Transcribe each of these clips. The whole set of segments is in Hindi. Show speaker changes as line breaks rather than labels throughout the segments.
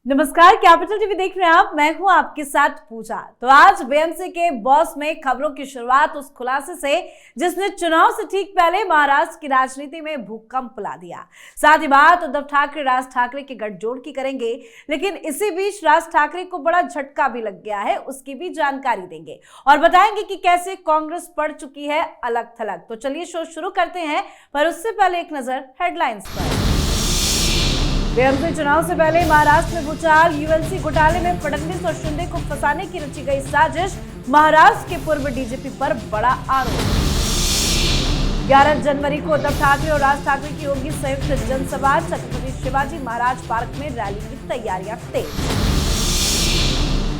नमस्कार, कैपिटल टीवी देख रहे हैं आप। मैं हूं आपके साथ पूजा। तो आज बीएमसी के बॉस में खबरों की शुरुआत उस खुलासे से जिसने चुनाव से ठीक पहले महाराष्ट्र की राजनीति में भूकंप ला दिया। साथ ही बात उद्धव ठाकरे राज ठाकरे के गठजोड़ की करेंगे, लेकिन इसी बीच राज ठाकरे को बड़ा झटका भी लग गया है, उसकी भी जानकारी देंगे और बताएंगे कि कैसे कांग्रेस पड़ चुकी है अलग थलग। तो चलिए शो शुरू करते हैं, पर उससे पहले एक नजर हेडलाइंस पर। बीएमसी चुनाव से पहले महाराष्ट्र में भूचाल, यूएलसी घोटाले में फडणवीस और शिंदे को फंसाने की रची गई साजिश, महाराष्ट्र के पूर्व डीजीपी पर बड़ा आरोप। 11 जनवरी को उद्धव ठाकरे और राज ठाकरे की होगी संयुक्त जनसभा, छत्रपति शिवाजी महाराज पार्क में रैली की तैयारियां तेज।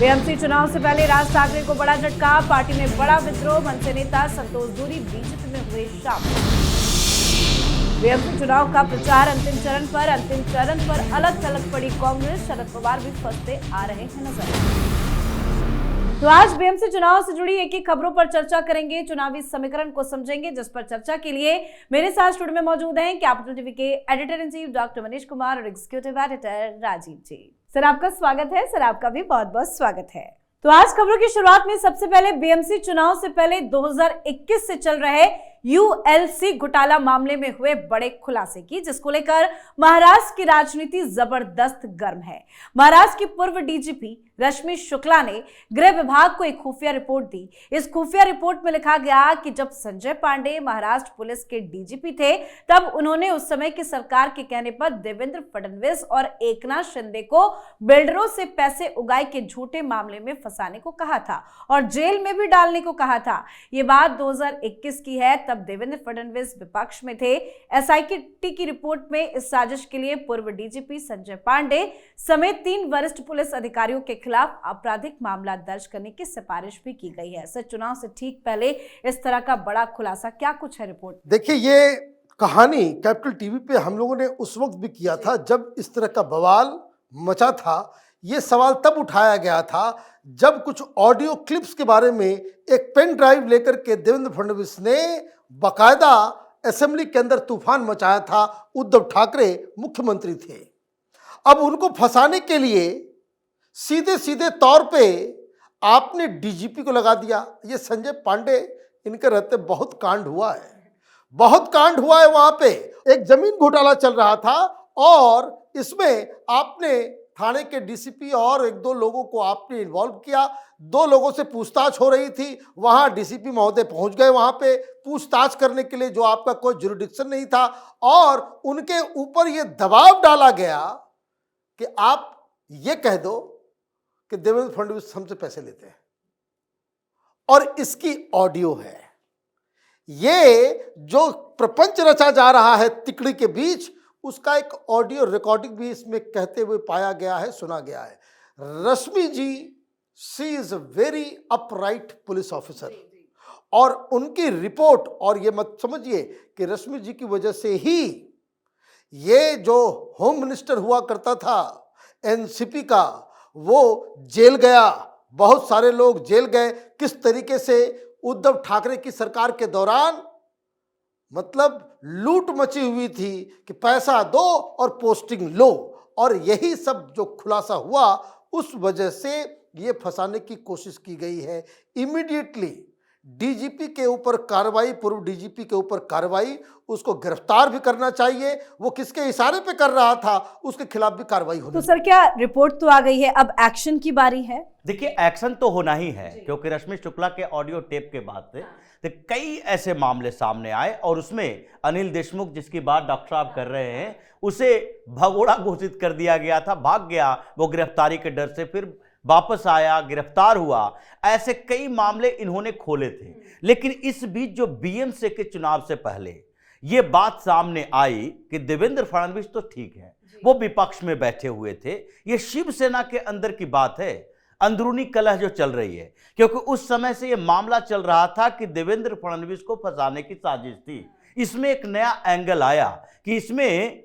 बीएमसी चुनाव से पहले राज ठाकरे को बड़ा झटका, पार्टी में बड़ा विद्रोह, मनसे नेता संतोष दूरी बीजेपी में हुए शामिल। बीएमसी चुनाव का प्रचार अंतिम चरण पर अलग थलग पड़ी कांग्रेस, शरद पवार भी फंसते आ रहे हैं नजर। तो आज बीएमसी चुनाव से जुड़ी एक एक खबरों पर चर्चा करेंगे, चुनावी समीकरण को समझेंगे, जिस पर चर्चा के लिए मेरे साथ स्टूडियो में मौजूद हैं कैपिटल टीवी के editor in chief doctor Manish Kumar और एग्जीक्यूटिव एडिटर राजीव जी। सर, आपका स्वागत है। सर, आपका भी बहुत बहुत स्वागत है। तो आज खबरों की शुरुआत में सबसे पहले बीएमसी चुनाव से पहले 2021 से चल रहे यूएलसी घोटाला मामले में हुए बड़े खुलासे की, जिसको लेकर महाराष्ट्र की राजनीति जबरदस्त गर्म है। महाराष्ट्र की पूर्व डीजीपी रश्मि शुक्ला ने गृह विभाग को एक खुफिया रिपोर्ट दी। इस खुफिया रिपोर्ट में लिखा गया कि जब संजय पांडे महाराष्ट्र पुलिस के डीजीपी थे, तब उन्होंने उस समय की सरकार के कहने पर देवेंद्र फडणवीस और एकनाथ शिंदे को बिल्डरों से पैसे उगाए के झूठे मामले में फंसाने को कहा था और जेल में भी डालने को कहा था। ये बात 2021 की है, तब देवेंद्र फडणवीस विपक्ष में थे। एसआईटी की रिपोर्ट में इस साजिश के लिए पूर्व डीजीपी संजय पांडे समेत 3 वरिष्ठ पुलिस अधिकारियों के खिलाफ आपराधिक मामला दर्ज करने की सिफारिश भी की गई है। सर, चुनाव से ठीक पहले इस तरह का बड़ा खुलासा, क्या कुछ है रिपोर्ट?
देखिए, ये कहानी कैपिटल टीवी पे हम लोगों ने उस वक्त भी किया था जब इस तरह का बवाल मचा था। ये सवाल तब उठाया गया था जब कुछ ऑडियो क्लिप्स के बारे में एक पेन ड्राइव लेकर के देवेंद्र फडणवीस ने बाकायदा असेंबली के अंदर तूफान मचाया था। उद्धव ठाकरे मुख्यमंत्री थे। अब उनको फंसाने के लिए सीधे सीधे तौर पे आपने डीजीपी को लगा दिया। ये संजय पांडे, इनके रहते बहुत कांड हुआ है वहां पे। एक जमीन घोटाला चल रहा था और इसमें आपने थाने के डीसीपी और 1-2 लोगों को आपने इन्वॉल्व किया। 2 लोगों से पूछताछ हो रही थी। वहां डीसीपी महोदय पहुंच गए वहां पे पूछताछ करने के लिए, जो आपका कोई जुरिडिक्शन नहीं था, और उनके ऊपर यह दबाव डाला गया कि आप ये कह दो कि देवेंद्र फडणवीस हमसे पैसे लेते हैं। और इसकी ऑडियो है। ये जो प्रपंच रचा जा रहा है तिकड़ी के बीच, उसका एक ऑडियो रिकॉर्डिंग भी इसमें कहते हुए पाया गया है, सुना गया है। Rashmi ji, she is a very upright police officer, और उनकी रिपोर्ट, और ये मत समझिए कि रश्मि जी की वजह से ही ये जो होम मिनिस्टर हुआ करता था एनसीपी का, वो जेल गया। बहुत सारे लोग जेल गए। किस तरीके से उद्धव ठाकरे की सरकार के दौरान मतलब लूट मची हुई थी कि पैसा दो और पोस्टिंग लो, और यही सब जो खुलासा हुआ, उस वजह से ये फंसाने की कोशिश की गई है। इमीडिएटली डीजीपी के ऊपर कार्रवाई, पूर्व डीजीपी के ऊपर कार्रवाई, उसको गिरफ्तार भी करना चाहिए। वो किसके इशारे पे कर रहा था, उसके खिलाफ भी कार्रवाई होनी।
तो सर, क्या रिपोर्ट तो आ गई है, अब एक्शन की बारी है?
देखिए, एक्शन तो होना ही है, क्योंकि रश्मि शुक्ला के ऑडियो टेप के बाद से तो कई ऐसे मामले सामने आए, और उसमें अनिल देशमुख, जिसकी बात डॉक्टर साहब कर रहे हैं, उसे भगोड़ा घोषित कर दिया गया था। भाग गया वो गिरफ्तारी के डर से, फिर वापस आया, गिरफ्तार हुआ। ऐसे कई मामले इन्होंने खोले थे। लेकिन इस बीच जो बीएमसी के चुनाव से पहले ये बात सामने आई कि देवेंद्र फडणवीस तो ठीक है, वो विपक्ष में बैठे हुए थे। ये शिवसेना के अंदर की बात है, अंदरूनी कलह जो चल रही है, क्योंकि उस समय से ये मामला चल रहा था कि देवेंद्र फडणवीस को फंसाने की साजिश थी। इसमें एक नया एंगल आया कि इसमें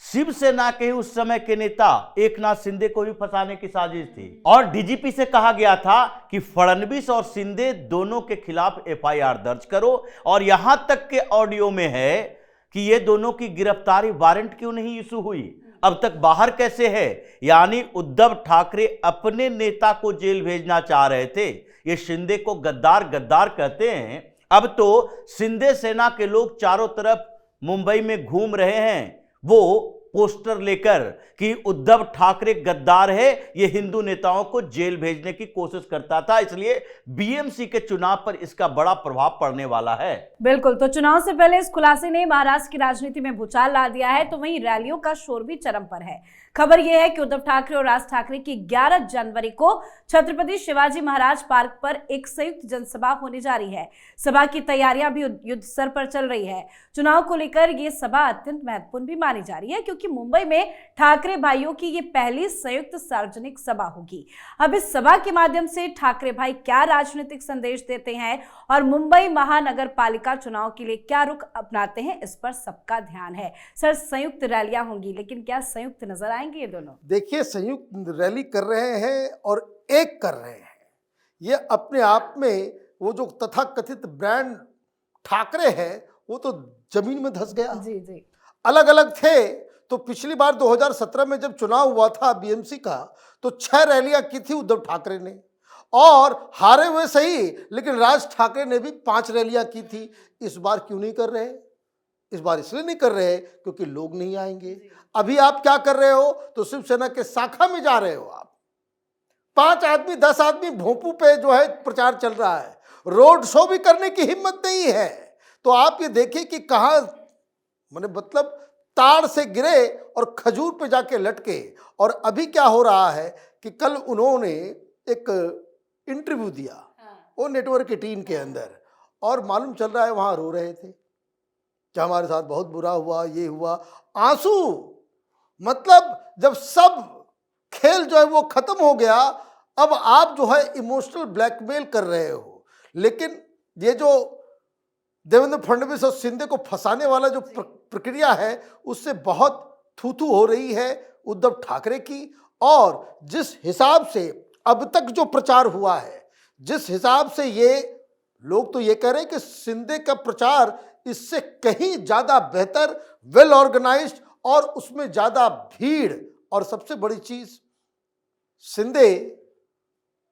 शिवसेना के उस समय के नेता एकनाथ शिंदे को भी फंसाने की साजिश थी, और डीजीपी से कहा गया था कि फडणवीस और शिंदे दोनों के खिलाफ एफआईआर दर्ज करो, और यहां तक के ऑडियो में है कि ये दोनों की गिरफ्तारी वारंट क्यों नहीं इशू हुई। अब तक बाहर कैसे है? यानी उद्धव ठाकरे अपने नेता को जेल भेजना चाह रहे थे। ये शिंदे को गद्दार गद्दार कहते हैं। अब तो शिंदे सेना के लोग चारों तरफ मुंबई में घूम रहे हैं, वो पोस्टर लेकर कि उद्धव ठाकरे गद्दार है, ये हिंदू नेताओं को जेल भेजने की कोशिश करता था। इसलिए बीएमसी के चुनाव पर इसका बड़ा प्रभाव पड़ने वाला है।
बिल्कुल, तो चुनाव से पहले इस खुलासे ने महाराष्ट्र की राजनीति में भूचाल ला दिया है, तो वहीं रैलियों का शोर भी चरम पर है। खबर यह है कि उद्धव ठाकरे और राज ठाकरे की 11 जनवरी को छत्रपति शिवाजी महाराज पार्क पर एक संयुक्त जनसभा होने जा रही है। सभा की तैयारियां भी युद्ध स्तर पर चल रही है। चुनाव को लेकर यह सभा अत्यंत महत्वपूर्ण भी मानी जा रही है, क्योंकि मुंबई में ठाकरे भाइयों की ये पहली संयुक्त सार्वजनिक सभा होगी। अब इस सभा के माध्यम से ठाकरे भाई क्या राजनीतिक संदेश देते हैं और मुंबई महानगर पालिका चुनाव के लिए क्या रुख अपनाते हैं, इस पर सबका ध्यान है। सर, संयुक्त रैलियां होंगी, लेकिन क्या संयुक्त नजर आएंगे ये दोनों?
देखिए, संयुक्त रैली कर रहे हैं और एक कर रहे हैं, ये अपने आप में वो जो तथाकथित ब्रांड ठाकरे है वो तो जमीन में धंस गया।
जी जी,
अलग अलग थे तो पिछली बार 2017 में जब चुनाव हुआ था बीएमसी का, तो 6 रैलियां की थी उद्धव ठाकरे ने, और हारे हुए सही, लेकिन राज ठाकरे ने भी 5 रैलियां की थी। इस बार क्यों नहीं कर रहे? इस बार इसलिए नहीं कर रहे क्योंकि लोग नहीं आएंगे। अभी आप क्या कर रहे हो? तो शिवसेना के शाखा में जा रहे हो आप। 5 आदमी 10 आदमी भोंपू पे जो है प्रचार चल रहा है, रोड शो भी करने की हिम्मत नहीं है। तो आप ये देखिए कि कहाँ मतलब ताड़ से गिरे और खजूर पे जाके लटके। और अभी क्या हो रहा है कि कल उन्होंने एक इंटरव्यू दिया वो नेटवर्क 18 के अंदर, और मालूम चल रहा है वहां रो रहे थे कि हमारे साथ बहुत बुरा हुआ, ये हुआ, आंसू। मतलब जब सब खेल जो है वो खत्म हो गया, अब आप जो है इमोशनल ब्लैकमेल कर रहे हो। लेकिन ये जो देवेंद्र फडणवीस और शिंदे को फंसाने वाला जो प्रक्रिया है, उससे बहुत थू-थू हो रही है उद्धव ठाकरे की। और जिस हिसाब से अब तक जो प्रचार हुआ है, जिस हिसाब से ये लोग तो ये कह रहे हैं कि शिंदे का प्रचार इससे कहीं ज्यादा बेहतर, वेल ऑर्गेनाइज्ड, और उसमें ज्यादा भीड़। और सबसे बड़ी चीज, शिंदे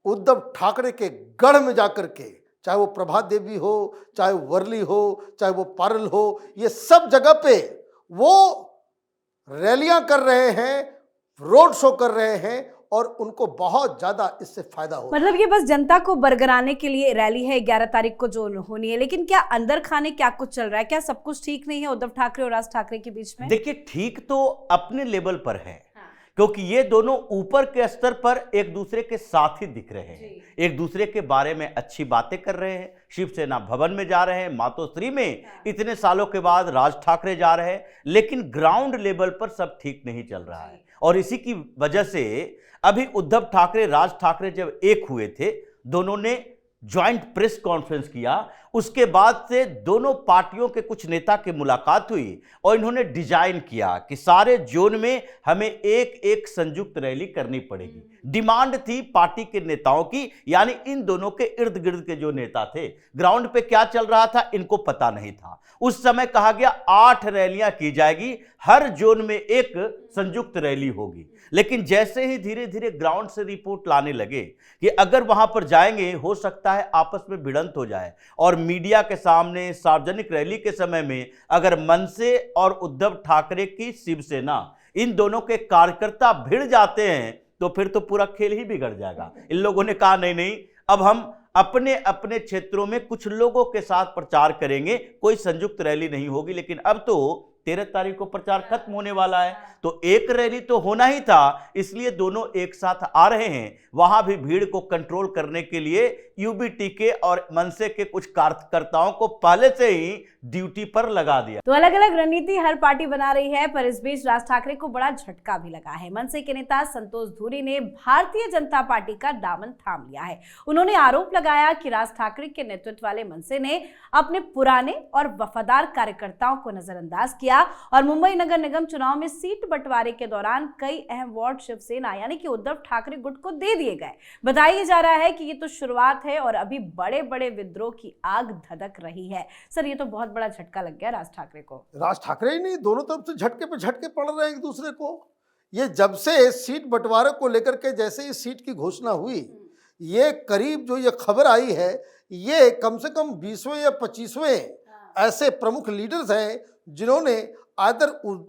उद्धव ठाकरे के गढ़ में जाकर के, चाहे वो प्रभात देवी हो, चाहे वो वर्ली हो, चाहे वो पारल हो, ये सब जगह पे वो रैलियां कर रहे हैं, रोड शो कर रहे हैं, और उनको बहुत ज्यादा इससे फायदा हो।
मतलब ये बस जनता को बरगराने के लिए रैली है 11 तारीख को जो होनी है। लेकिन क्या अंदर खाने क्या कुछ चल रहा है? क्या सब कुछ ठीक नहीं है उद्धव ठाकरे और राज ठाकरे के बीच में?
देखिए, ठीक तो अपने लेवल पर है, क्योंकि ये दोनों ऊपर के स्तर पर एक दूसरे के साथ ही दिख रहे हैं, एक दूसरे के बारे में अच्छी बातें कर रहे हैं। शिवसेना भवन में जा रहे हैं, मातोश्री में इतने सालों के बाद राज ठाकरे जा रहे हैं, लेकिन ग्राउंड लेवल पर सब ठीक नहीं चल रहा है। और इसी की वजह से अभी उद्धव ठाकरे राज ठाकरे जब एक हुए थे, दोनों ने ज्वाइंट प्रेस कॉन्फ्रेंस किया, उसके बाद से दोनों पार्टियों के कुछ नेता की मुलाकात हुई और इन्होंने डिजाइन किया कि सारे जोन में हमें एक एक संयुक्त रैली करनी पड़ेगी। डिमांड थी पार्टी के नेताओं की, यानी इन दोनों के इर्द गिर्द के जो नेता थे। ग्राउंड पे क्या चल रहा था इनको पता नहीं था। उस समय कहा गया 8 रैलियां की जाएगी, हर जोन में एक संयुक्त रैली होगी। लेकिन जैसे ही धीरे धीरे ग्राउंड से रिपोर्ट लाने लगे कि अगर वहां पर जाएंगे हो सकता है आपस में भिड़ंत हो जाए, और मीडिया के सामने सार्वजनिक रैली के समय में अगर मनसे और उद्धव ठाकरे की शिवसेना, इन दोनों के कार्यकर्ता भिड़ जाते हैं तो फिर तो पूरा खेल ही बिगड़ जाएगा। इन लोगों ने कहा नहीं नहीं, अब हम अपने अपने क्षेत्रों में कुछ लोगों के साथ प्रचार करेंगे, कोई संयुक्त रैली नहीं होगी। लेकिन अब तो 13 तारीख को प्रचार खत्म होने वाला है, तो एक रैली तो होना ही था, इसलिए दोनों एक साथ आ रहे हैं। वहां भी भीड़ को कंट्रोल करने के लिए यूबीटी के और मनसे के कुछ कार्यकर्ताओं को पहले से ही ड्यूटी पर लगा दिया।
तो अलग अलग रणनीति हर पार्टी बना रही है, पर इस बीच राज ठाकरे को बड़ा झटका भी लगा है। मनसे के नेता संतोष धूरी ने भारतीय जनता पार्टी का दामन थाम लिया है। उन्होंने आरोप लगाया कि राज ठाकरे के नेतृत्व वाले मनसे ने अपने पुराने और वफादार कार्यकर्ताओं को नजरअंदाज किया और मुंबई नगर निगम चुनाव में सीट बंटवारे के दौरान कई अहम वार्ड शिवसेना यानी कि उद्धव ठाकरे गुट को दे दिए गए। बताया जा रहा है कि ये तो शुरुआत है और अभी बड़े बड़े विद्रोह की आग धधक रही है। सर, ये तो बहुत बड़ा झटका लग गया राज ठाकरे को।
राज ठाकरे ही नहीं, दोनों तरफ से झटके पे झटके पड़ रहे हैं एक दूसरे को। ये जब से सीट बंटवारे को लेकर के जैसे ही सीट की घोषणा हुई, ये करीब जो ये खबर आई है, ये कम से कम 20वें या 25वें ऐसे प्रमुख लीडर्स हैं जिन्होंने आदर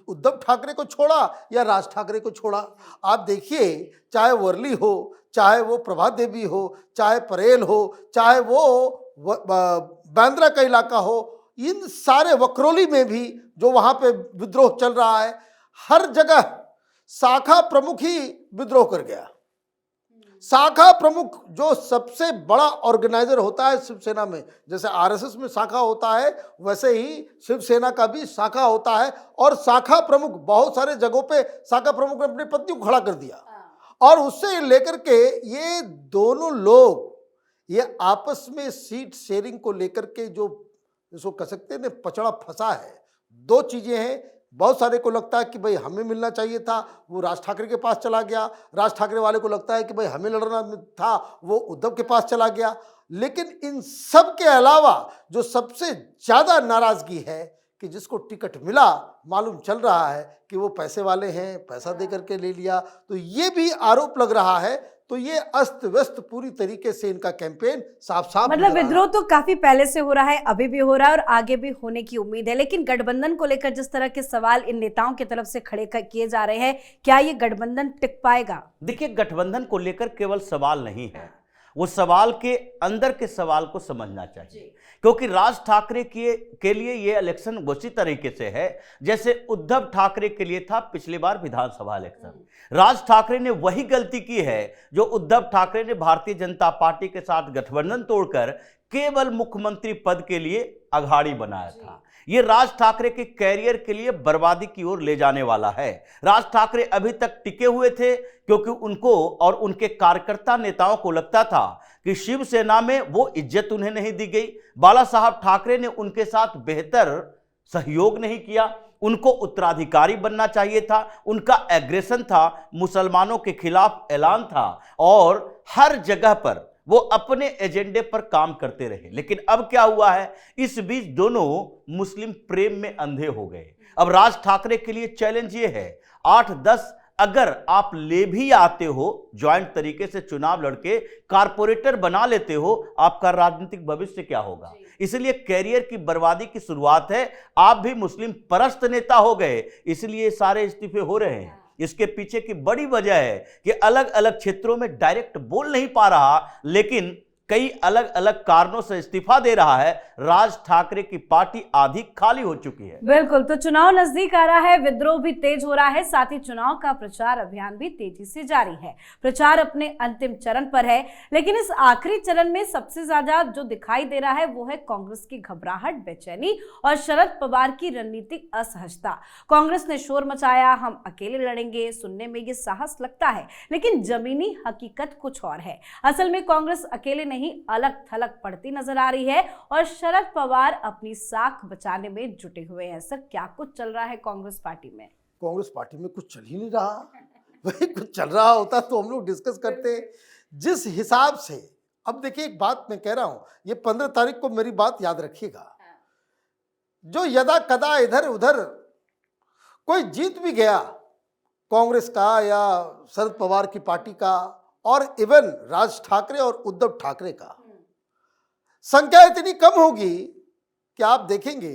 उद्धव ठाकरे को छोड़ा या राज ठाकरे को छोड़ा। आप देखिए, चाहे वर्ली हो, चाहे वो प्रभात देवी हो, चाहे परेल हो, चाहे वो बांद्रा का इलाका हो, इन सारे वक्रोली में भी जो वहाँ पे विद्रोह चल रहा है, हर जगह शाखा प्रमुख ही विद्रोह कर गया। शाखा प्रमुख जो सबसे बड़ा ऑर्गेनाइजर होता है शिवसेना में, जैसे आरएसएस में शाखा होता है वैसे ही शिवसेना का भी शाखा होता है, और शाखा प्रमुख बहुत सारे जगहों पे शाखा प्रमुख ने अपनी पत्नी को खड़ा कर दिया, और उससे लेकर के ये दोनों लोग ये आपस में सीट शेयरिंग को लेकर के जो इसको कह सकते हैं पचड़ा फंसा है। दो चीजें हैं, बहुत सारे को लगता है कि भाई हमें मिलना चाहिए था, वो राज ठाकरे के पास चला गया, राज ठाकरे वाले को लगता है कि भाई हमें लड़ना था, वो उद्धव के पास चला गया। लेकिन इन सब के अलावा जो सबसे ज्यादा नाराजगी है कि जिसको टिकट मिला, मालूम चल रहा है कि वो पैसे वाले हैं, पैसा दे करके ले लिया, तो ये भी आरोप लग रहा है। तो ये अस्त व्यस्त पूरी तरीके से इनका कैंपेन साफ साफ,
मतलब विद्रोह तो काफी पहले से हो रहा है, अभी भी हो रहा है और आगे भी होने की उम्मीद है। लेकिन गठबंधन को लेकर जिस तरह के सवाल इन नेताओं की तरफ से खड़े किए जा रहे हैं, क्या ये गठबंधन टिक पाएगा?
देखिए, गठबंधन को लेकर केवल सवाल नहीं है, वो सवाल के अंदर के सवाल को समझना चाहिए, क्योंकि राज ठाकरे के लिए ये इलेक्शन उसी तरीके से है जैसे उद्धव ठाकरे के लिए था पिछली बार विधानसभा इलेक्शन। राज ठाकरे ने वही गलती की है जो उद्धव ठाकरे ने भारतीय जनता पार्टी के साथ गठबंधन तोड़कर केवल मुख्यमंत्री पद के लिए अघाड़ी बनाया था। ये राज ठाकरे के कैरियर के लिए बर्बादी की ओर ले जाने वाला है। राज ठाकरे अभी तक टिके हुए थे क्योंकि उनको और उनके कार्यकर्ता नेताओं को लगता था कि शिवसेना में वो इज्जत उन्हें नहीं दी गई, बाला साहब ठाकरे ने उनके साथ बेहतर सहयोग नहीं किया, उनको उत्तराधिकारी बनना चाहिए था, उनका एग्रेशन था, मुसलमानों के खिलाफ ऐलान था, और हर जगह पर वो अपने एजेंडे पर काम करते रहे। लेकिन अब क्या हुआ है, इस बीच दोनों मुस्लिम प्रेम में अंधे हो गए। अब राज ठाकरे के लिए चैलेंज ये है, 8-10 अगर आप ले भी आते हो, ज्वाइंट तरीके से चुनाव लड़के कारपोरेटर बना लेते हो, आपका राजनीतिक भविष्य क्या होगा? इसलिए कैरियर की बर्बादी की शुरुआत है। आप भी मुस्लिम परस्त नेता हो गए, इसलिए सारे इस्तीफे हो रहे हैं। इसके पीछे की बड़ी वजह है कि अलग अलग क्षेत्रों में डायरेक्ट बोल नहीं पा रहा, लेकिन कई अलग अलग कारणों से इस्तीफा दे रहा है। राज ठाकरे की पार्टी आधी खाली हो चुकी है।
बिल्कुल, तो चुनाव नजदीक आ रहा है, विद्रोह भी तेज हो रहा है, साथ ही चुनाव का प्रचार अभियान भी तेजी से जारी है। प्रचार अपने अंतिम चरण पर है, लेकिन इस आखिरी चरण में सबसे ज्यादा जो दिखाई दे रहा है वो है कांग्रेस की घबराहट, बेचैनी और शरद पवार की रणनीतिक असहजता। कांग्रेस ने शोर मचाया, हम अकेले लड़ेंगे। सुनने में ये साहस लगता है, लेकिन जमीनी हकीकत कुछ और है। असल में कांग्रेस अकेले नहीं अलग थलग पड़ती नजर आ रही है और शरद पवार अपनी साख बचाने में जुटे हुए हैं। सर, क्या कुछ चल रहा है कांग्रेस पार्टी में?
कांग्रेस पार्टी में कुछ चल ही नहीं रहा। वही कुछ चल रहा होता तो हम लोग डिस्कस करते। जिस हिसाब से, अब देखिए एक बात मैं कह रहा हूं, ये 15 तारीख को मेरी बात याद रखिएगा, जो यदा कदा इधर उधर कोई जीत भी गया कांग्रेस का या शरद पवार की पार्टी का और इवन राज ठाकरे और उद्धव ठाकरे का, संख्या इतनी कम होगी कि आप देखेंगे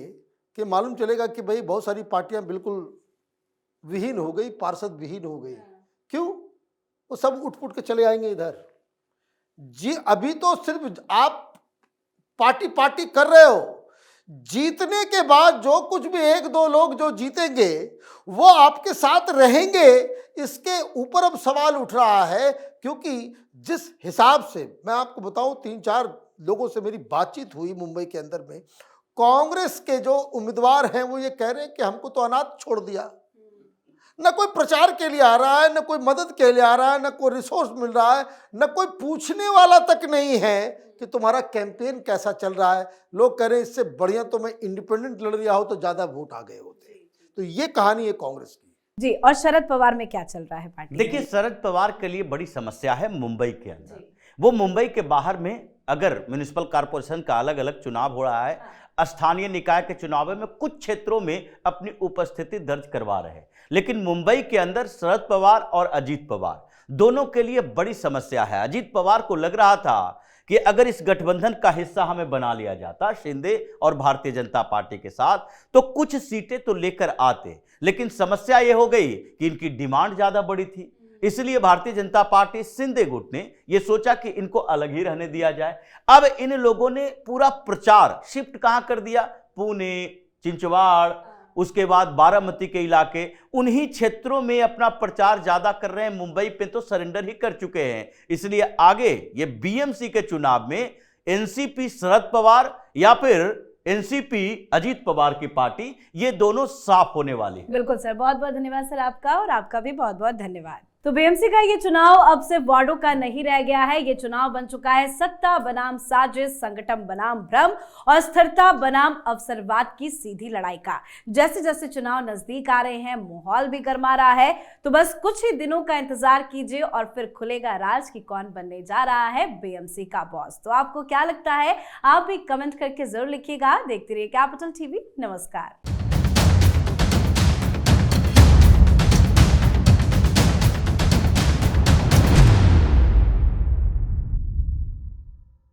कि मालूम चलेगा कि भाई बहुत सारी पार्टियां बिल्कुल विहीन हो गई, पार्षद विहीन हो गई। क्यों? वो सब उठ पुट के चले आएंगे इधर। जी, अभी तो सिर्फ आप पार्टी पार्टी कर रहे हो, जीतने के बाद जो कुछ भी 1-2 लोग जो जीतेंगे वो आपके साथ रहेंगे, इसके ऊपर अब सवाल उठ रहा है। क्योंकि जिस हिसाब से मैं आपको बताऊं, 3-4 लोगों से मेरी बातचीत हुई मुंबई के अंदर में, कांग्रेस के जो उम्मीदवार हैं वो ये कह रहे हैं कि हमको तो अनाथ छोड़ दिया, न कोई प्रचार के लिए आ रहा है, न कोई मदद के लिए आ रहा है, न कोई रिसोर्स मिल रहा है, न कोई पूछने वाला तक नहीं है कि तुम्हारा कैंपेन कैसा चल रहा है। लोग कह रहे हैं इससे बढ़िया तो मैं इंडिपेंडेंट लड़ रहा हो तो ज्यादा वोट आ गए होते। तो ये कहानी है कांग्रेस की
जी। और शरद पवार में क्या चल रहा है पार्टी?
देखिए, शरद पवार के लिए बड़ी समस्या है मुंबई के अंदर। वो मुंबई के बाहर में अगर म्युनिसिपल कॉर्पोरेशन का अलग अलग चुनाव हो रहा है, स्थानीय निकाय के चुनावों में कुछ क्षेत्रों में अपनी उपस्थिति दर्ज करवा रहे हैं, लेकिन मुंबई के अंदर शरद पवार और अजीत पवार दोनों के लिए बड़ी समस्या है। अजीत पवार को लग रहा था कि अगर इस गठबंधन का हिस्सा हमें बना लिया जाता शिंदे और भारतीय जनता पार्टी के साथ, तो कुछ सीटें तो लेकर आते, लेकिन समस्या यह हो गई कि इनकी डिमांड ज्यादा बड़ी थी। इसलिए भारतीय जनता पार्टी शिंदे गुट ने यह सोचा कि इनको अलग ही रहने दिया जाए। अब इन लोगों ने पूरा प्रचार शिफ्ट कहां कर दिया, पुणे, चिंचवाड़, उसके बाद बारामती के इलाके, उन्हीं क्षेत्रों में अपना प्रचार ज्यादा कर रहे हैं। मुंबई पे तो सरेंडर ही कर चुके हैं। इसलिए आगे ये बीएमसी के चुनाव में एनसीपी शरद पवार या फिर एनसीपी अजीत पवार की पार्टी, ये दोनों साफ होने वाली है।
बिल्कुल सर, बहुत बहुत धन्यवाद सर आपका, और आपका भी बहुत बहुत धन्यवाद। तो बीएमसी का ये चुनाव अब सिर्फ वार्डों का नहीं रह गया है, ये चुनाव बन चुका है सत्ता बनाम साजिश, संगठन बनाम भ्रम और स्थिरता बनाम अवसरवाद की सीधी लड़ाई का। जैसे जैसे चुनाव नजदीक आ रहे हैं, माहौल भी गर्मा रहा है, तो बस कुछ ही दिनों का इंतजार कीजिए और फिर खुलेगा राज कि कौन बनने जा रहा है बीएमसी का बॉस। तो आपको क्या लगता है, आप भी कमेंट करके जरूर लिखिएगा। देखते रहिए कैपिटल टीवी। नमस्कार।